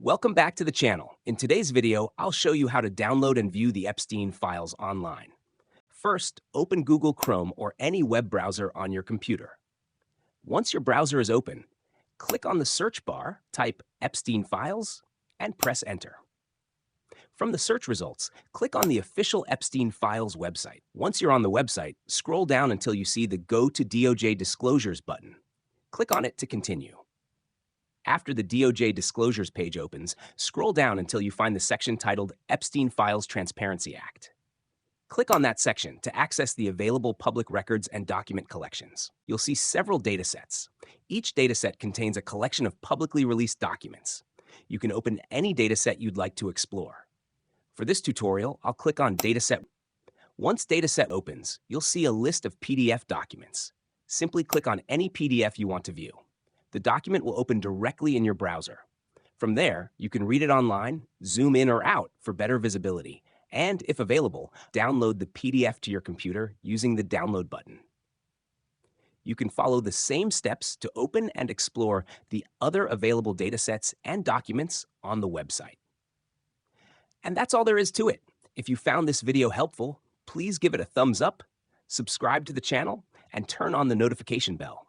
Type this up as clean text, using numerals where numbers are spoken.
Welcome back to the channel. In today's video, I'll show you how to download and view the Epstein files online. First, open Google Chrome or any web browser on your computer. Once your browser is open, click on the search bar, type Epstein Files, and press Enter. From the search results, click on the official Epstein Files website. Once you're on the website, scroll down until you see the Go to DOJ Disclosures button. Click on it to continue. After the DOJ Disclosures page opens, scroll down until you find the section titled Epstein Files Transparency Act. Click on that section to access the available public records and document collections. You'll see several datasets. Each dataset contains a collection of publicly released documents. You can open any dataset you'd like to explore. For this tutorial, I'll click on Dataset. Once Dataset opens, you'll see a list of PDF documents. Simply click on any PDF you want to view. The document will open directly in your browser. From there, you can read it online, zoom in or out for better visibility, and, if available, download the PDF to your computer using the Download button. You can follow the same steps to open and explore the other available datasets and documents on the website. And that's all there is to it. If you found this video helpful, please give it a thumbs up, subscribe to the channel, and turn on the notification bell